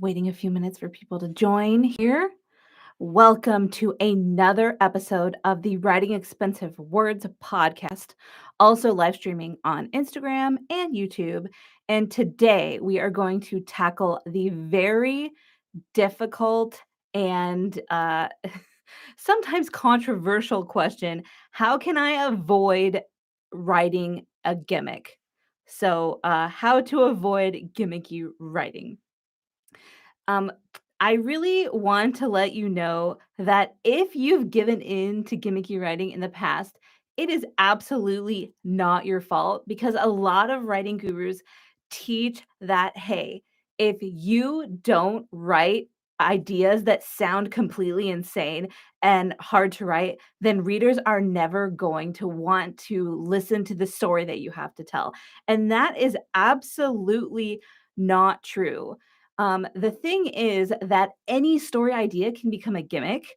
Waiting a few minutes for people to join here. Welcome to another episode of the Writing Expensive Words podcast, also live streaming on Instagram and YouTube. And today we are going to tackle the very difficult and sometimes controversial question: how can I avoid writing a gimmick? So, how to avoid gimmicky writing. Um, I really want to let you know that if you've given in to gimmicky writing in the past, it is absolutely not your fault, because a lot of writing gurus teach that, hey, if you don't write ideas that sound completely insane and hard to write, then readers are never going to want to listen to the story that you have to tell. And that is absolutely not true. The thing is that any story idea can become a gimmick.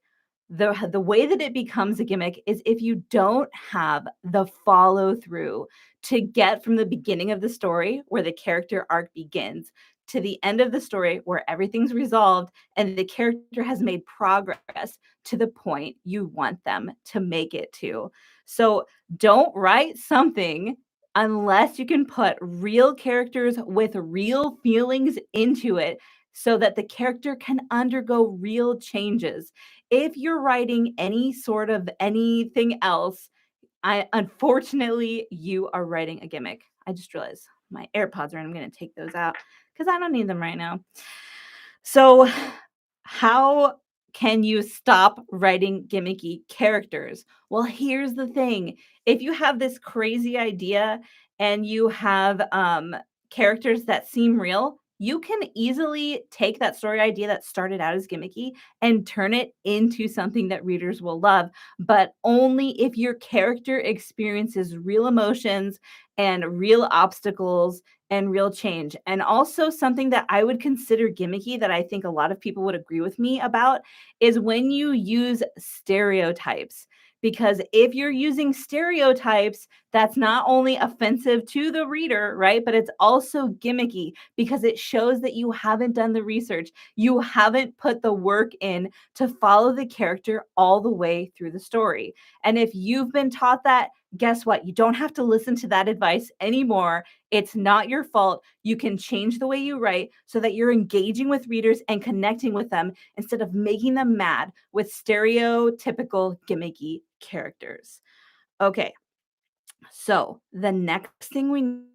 The way that it becomes a gimmick is if you don't have the follow through to get from the beginning of the story, where the character arc begins, to the end of the story where everything's resolved and the character has made progress to the point you want them to make it to. So don't write something unless you can put real characters with real feelings into it so that the character can undergo real changes. If you're writing any sort of anything else, I unfortunately you are writing a gimmick. I just realized my AirPods are in. I'm going to take those out because I don't need them right now. So, how can you stop writing gimmicky characters? Well, here's the thing. If you have this crazy idea and you have characters that seem real, you can easily take that story idea that started out as gimmicky and turn it into something that readers will love, but only if your character experiences real emotions and real obstacles and real change. And also, something that I would consider gimmicky that I think a lot of people would agree with me about is when you use stereotypes. Because if you're using stereotypes, that's not only offensive to the reader, right? But it's also gimmicky because it shows that you haven't done the research. You haven't put the work in to follow the character all the way through the story. And if you've been taught that, guess what? You don't have to listen to that advice anymore. It's not your fault. You can change the way you write so that you're engaging with readers and connecting with them instead of making them mad with stereotypical gimmicky characters. Okay, so the next thing we need,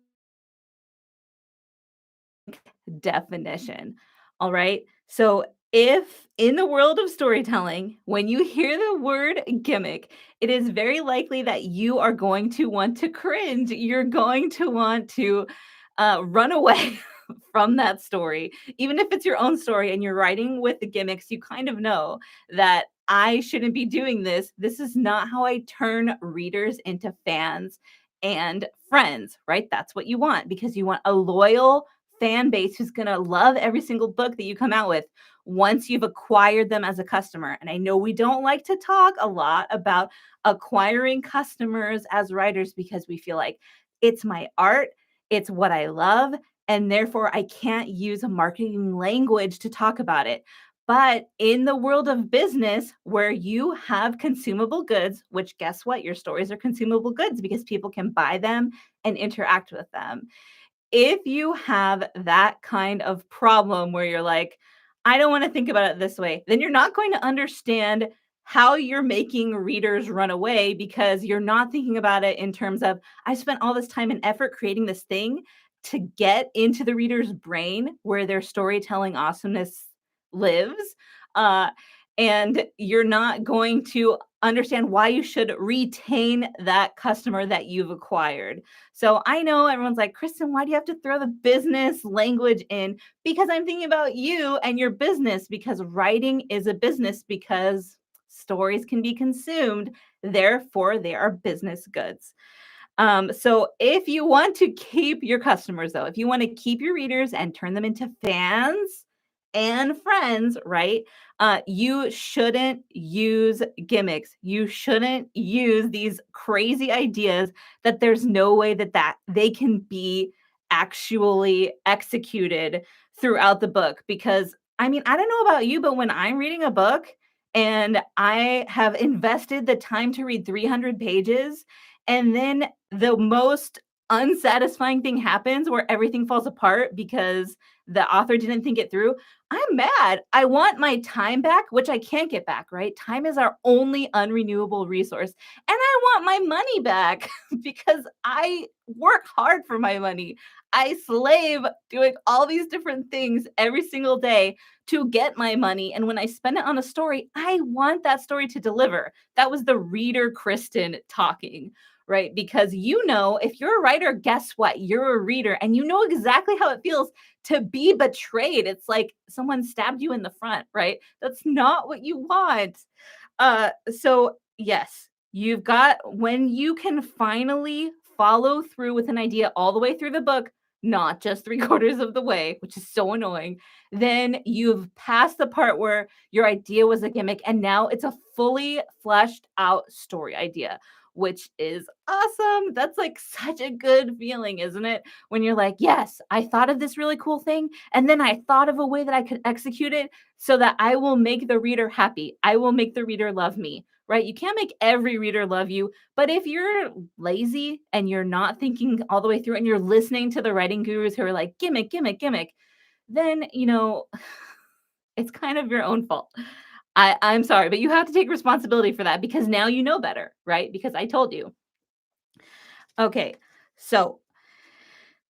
definition. All right. So if in the world of storytelling, when you hear the word gimmick, it is very likely that you are going to want to cringe. You're going to want to run away from that story. Even if it's your own story and you're writing with the gimmicks, you kind of know that I shouldn't be doing this. This is not how I turn readers into fans and friends, right? That's what you want, because you want a loyal fan base who's going to love every single book that you come out with once you've acquired them as a customer. And I know we don't like to talk a lot about acquiring customers as writers because we feel like it's my art, it's what I love, and therefore I can't use a marketing language to talk about it. But in the world of business, where you have consumable goods, which, guess what? Your stories are consumable goods because people can buy them and interact with them. If you have that kind of problem where you're like, I don't want to think about it this way, then you're not going to understand how you're making readers run away, because you're not thinking about it in terms of, I spent all this time and effort creating this thing to get into the reader's brain where their storytelling awesomeness lives. Uh, and you're not going to understand why you should retain that customer that you've acquired. So I know everyone's like, Kristen, why do you have to throw the business language in? Because I'm thinking about you and your business, because writing is a business, because stories can be consumed. Therefore, they are business goods. So if you want to keep your customers, though, if you want to keep your readers and turn them into fans and friends, right? You shouldn't use gimmicks. You shouldn't use these crazy ideas that there's no way that they can be actually executed throughout the book, because I mean, I don't know about you, but when I'm reading a book and I have invested the time to read 300 pages, and then the most unsatisfying thing happens where everything falls apart because the author didn't think it through, I'm mad. I want my time back, which I can't get back, right? Time is our only unrenewable resource. And I want my money back because I work hard for my money. I slave doing all these different things every single day to get my money. And when I spend it on a story, I want that story to deliver. That was the reader Kristen talking, right? Because if you're a writer, guess what? You're a reader and you know exactly how it feels to be betrayed. It's like someone stabbed you in the front, right? That's not what you want. So yes, you've got when you can finally follow through with an idea all the way through the book, not just three quarters of the way, which is so annoying, then you've passed the part where your idea was a gimmick and now it's a fully fleshed out story idea, which is awesome. That's like such a good feeling, isn't it? When you're like, yes, I thought of this really cool thing and then I thought of a way that I could execute it so that I will make the reader happy. I will make the reader love me, right? You can't make every reader love you, but if you're lazy and you're not thinking all the way through and you're listening to the writing gurus who are like, gimmick, gimmick, gimmick, then, it's kind of your own fault. I'm sorry, but you have to take responsibility for that because now you know better, right? Because I told you. Okay, so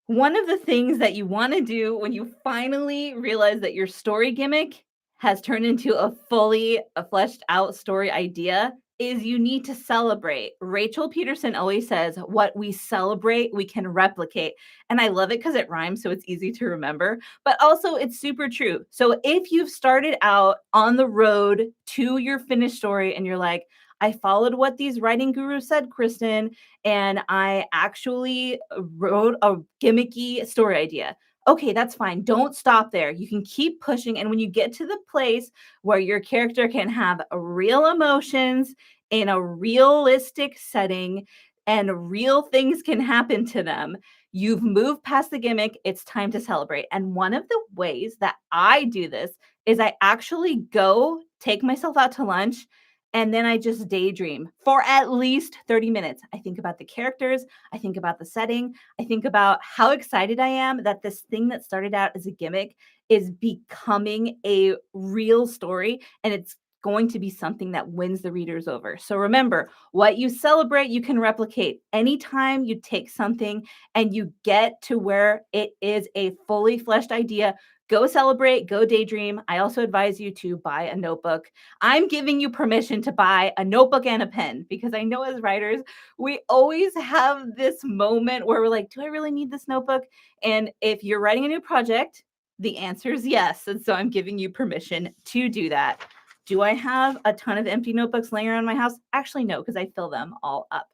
one of the things that you want to do when you finally realize that your story gimmick has turned into a fleshed out story idea is you need to celebrate. Rachel Peterson always says, what we celebrate, we can replicate. And I love it because it rhymes, so it's easy to remember, but also it's super true. So if you've started out on the road to your finished story and you're like, I followed what these writing gurus said, Kristen, and I actually wrote a gimmicky story idea. Okay, that's fine. Don't stop there. You can keep pushing. And when you get to the place where your character can have real emotions in a realistic setting and real things can happen to them, you've moved past the gimmick. It's time to celebrate. And one of the ways that I do this is I actually go take myself out to lunch and then I just daydream for at least 30 minutes. I think about the characters. I think about the setting. I think about how excited I am that this thing that started out as a gimmick is becoming a real story and it's going to be something that wins the readers over. So remember, what you celebrate, you can replicate. Anytime you take something and you get to where it is a fully fleshed idea, go celebrate, go daydream. I also advise you to buy a notebook. I'm giving you permission to buy a notebook and a pen because I know as writers, we always have this moment where we're like, do I really need this notebook? And if you're writing a new project, the answer is yes. And so I'm giving you permission to do that. Do I have a ton of empty notebooks laying around my house? Actually, no, because I fill them all up.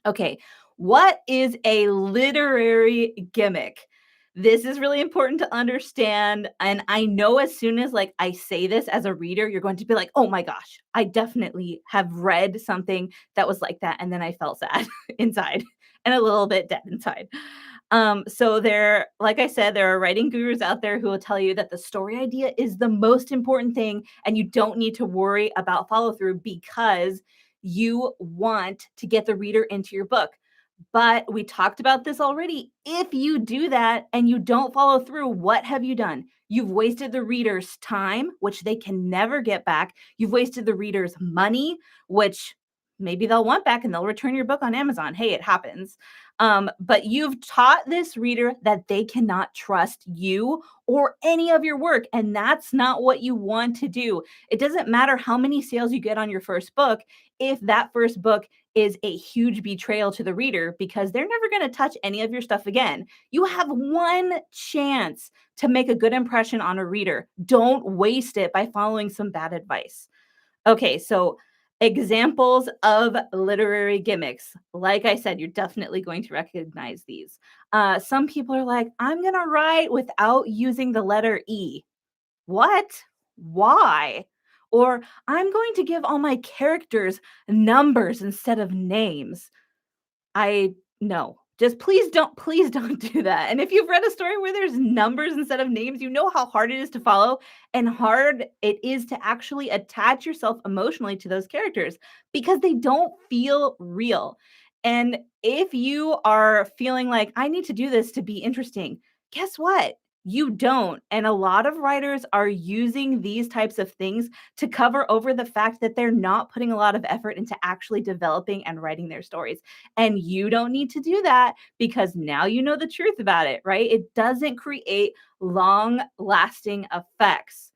Okay, what is a literary gimmick? This is really important to understand. And I know as soon as I say this as a reader, you're going to be like, oh my gosh, I definitely have read something that was like that. And then I felt sad inside and a little bit dead inside. So like I said, there are writing gurus out there who will tell you that the story idea is the most important thing and you don't need to worry about follow through because you want to get the reader into your book. But we talked about this already. If you do that and you don't follow through, what have you done? You've wasted the reader's time, which they can never get back. You've wasted the reader's money, which maybe they'll want back and they'll return your book on Amazon. Hey, it happens. But you've taught this reader that they cannot trust you or any of your work. And that's not what you want to do. It doesn't matter how many sales you get on your first book if that first book is a huge betrayal to the reader because they're never going to touch any of your stuff again. You have one chance to make a good impression on a reader. Don't waste it by following some bad advice. Okay, so examples of literary gimmicks. Like I said, you're definitely going to recognize these. Some people are like, I'm going to write without using the letter E. What? Why? Or I'm going to give all my characters numbers instead of names. No, Just please don't do that. And if you've read a story where there's numbers instead of names, you know how hard it is to follow and hard it is to actually attach yourself emotionally to those characters because they don't feel real. And if you are feeling like, I need to do this to be interesting, guess what? You don't. And a lot of writers are using these types of things to cover over the fact that they're not putting a lot of effort into actually developing and writing their stories. And you don't need to do that because now you know the truth about it, right? It doesn't create long lasting effects.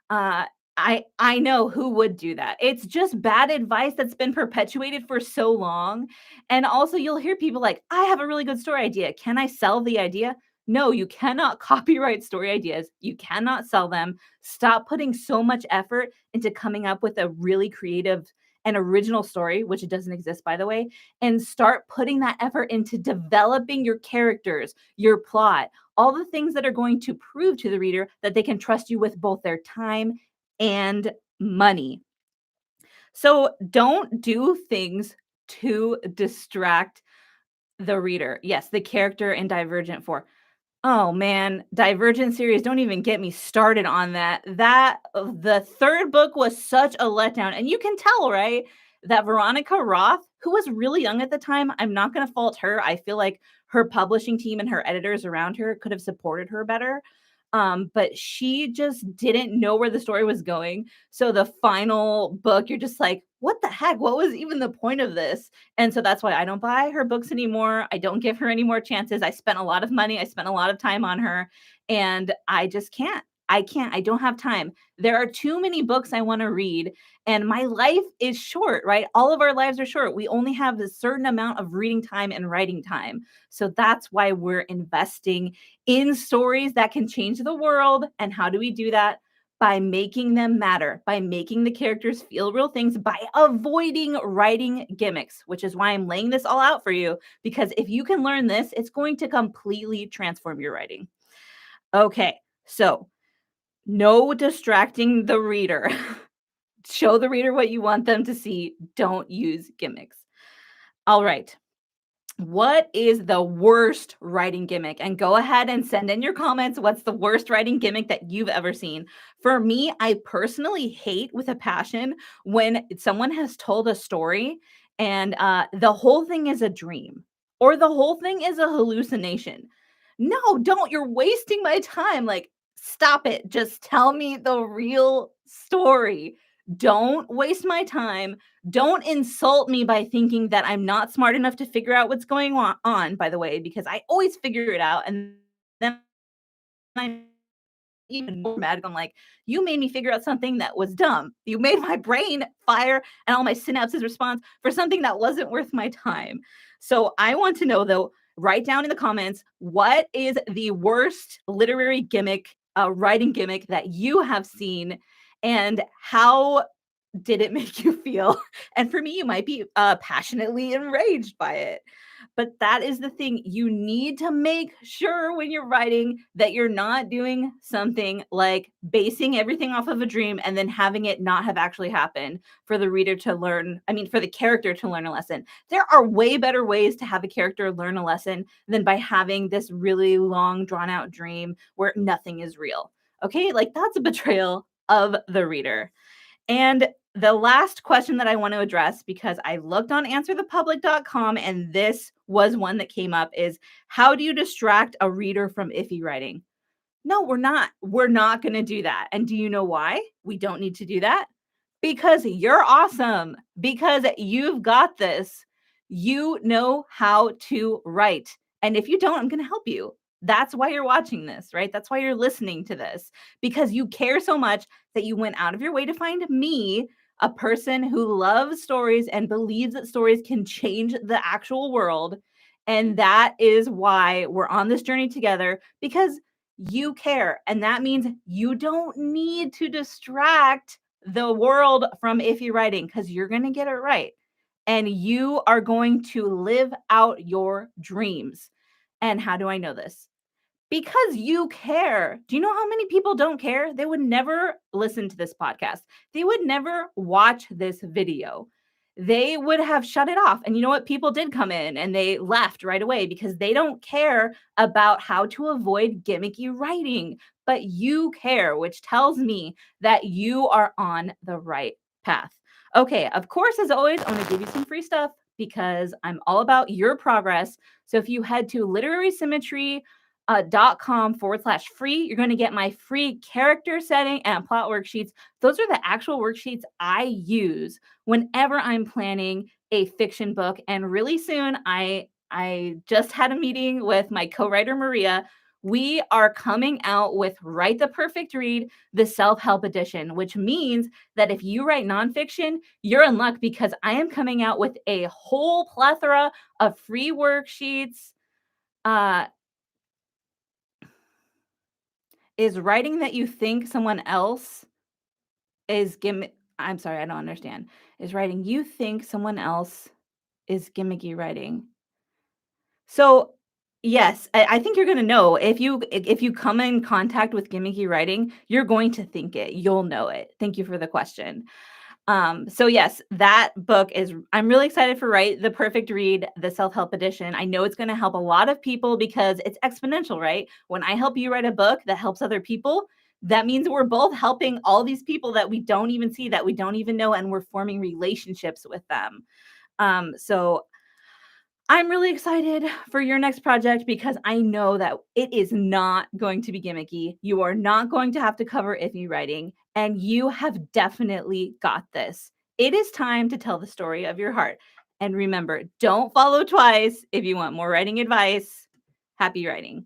Uh, I know who would do that. It's just bad advice that's been perpetuated for so long. And also you'll hear people like, I have a really good story idea. Can I sell the idea? No, you cannot copyright story ideas. You cannot sell them. Stop putting so much effort into coming up with a really creative and original story, which it doesn't exist, by the way, and start putting that effort into developing your characters, your plot, all the things that are going to prove to the reader that they can trust you with both their time and money. So don't do things to distract the reader. Yes, the character in Divergent 4. Oh man, Divergent series, don't even get me started on that. The third book was such a letdown. And you can tell, right, that Veronica Roth, who was really young at the time, I'm not going to fault her. I feel like her publishing team and her editors around her could have supported her better. But she just didn't know where the story was going. So the final book, you're just like, what the heck? What was even the point of this? And so that's why I don't buy her books anymore. I don't give her any more chances. I spent a lot of money. I spent a lot of time on her, and I just can't. I can't. I don't have time. There are too many books I want to read, and my life is short, right? All of our lives are short. We only have a certain amount of reading time and writing time. So that's why we're investing in stories that can change the world. And how do we do that? By making them matter, by making the characters feel real things, by avoiding writing gimmicks, which is why I'm laying this all out for you. Because if you can learn this, it's going to completely transform your writing. Okay, so no distracting the reader. Show the reader what you want them to see. Don't use gimmicks. All right. What is the worst writing gimmick? And go ahead and send in your comments. What's the worst writing gimmick that you've ever seen? For me, I personally hate with a passion when someone has told a story and the whole thing is a dream or the whole thing is a hallucination. No, don't. You're wasting my time. Like, stop it. Just tell me the real story. Don't waste my time. Don't insult me by thinking that I'm not smart enough to figure out what's going on, by the way, because I always figure it out. And then I'm even more mad. I'm like, you made me figure out something that was dumb. You made my brain fire and all my synapses respond for something that wasn't worth my time. So I want to know, though, write down in the comments, what is the worst literary gimmick, writing gimmick that you have seen, and how did it make you feel? And for me, you might be passionately enraged by it. But that is the thing. You need to make sure when you're writing that you're not doing something like basing everything off of a dream and then having it not have actually happened for the reader to learn. I mean, for the character to learn a lesson. There are way better ways to have a character learn a lesson than by having this really long, drawn out dream where nothing is real. Okay, like that's a betrayal of the reader. And the last question that I want to address, because I looked on answerthepublic.com and this was one that came up, is how do you distract a reader from iffy writing? No, we're not. We're not going to do that. And do you know why we don't need to do that? Because you're awesome. Because you've got this. You know how to write. And if you don't, I'm going to help you. That's why you're watching this, right? That's why you're listening to this, because you care so much that you went out of your way to find me, a person who loves stories and believes that stories can change the actual world. And that is why we're on this journey together, because you care. And that means you don't need to distract the world from iffy writing, because you're going to get it right. And you are going to live out your dreams. And how do I know this? Because you care. Do you know how many people don't care? They would never listen to this podcast. They would never watch this video. they would have shut it off. And you know what? People did come in and they left right away because they don't care about how to avoid gimmicky writing, but you care, which tells me that you are on the right path. Okay, of course, as always, I'm going to give you some free stuff because I'm all about your progress. So if you head to literarysymmetry.com/free, you're going to get my free character setting and plot worksheets. Those are the actual worksheets I use whenever I'm planning a fiction book. And really soon, I just had a meeting with my co-writer Maria. We are coming out with Write the Perfect Read, the self-help edition, which means that if you write nonfiction, you're in luck because I am coming out with a whole plethora of free worksheets. Is writing that you think someone else is I'm sorry, I don't understand. Is writing you think someone else is gimmicky writing? So, yes, I think you're gonna know if you come in contact with gimmicky writing, you're going to think it. You'll know it. Thank you for the question. So yes, that book is I'm really excited for Write the Perfect Read, the self-help edition. I know it's going to help a lot of people because it's exponential, right? When I help you write a book that helps other people, that means we're both helping all these people that we don't even see, that we don't even know, and we're forming relationships with them. So I'm really excited for your next project because I know that it is not going to be gimmicky. You are not going to have to cover iffy writing, and you have definitely got this. It is time to tell the story of your heart. And remember, don't follow twice if you want more writing advice. Happy writing.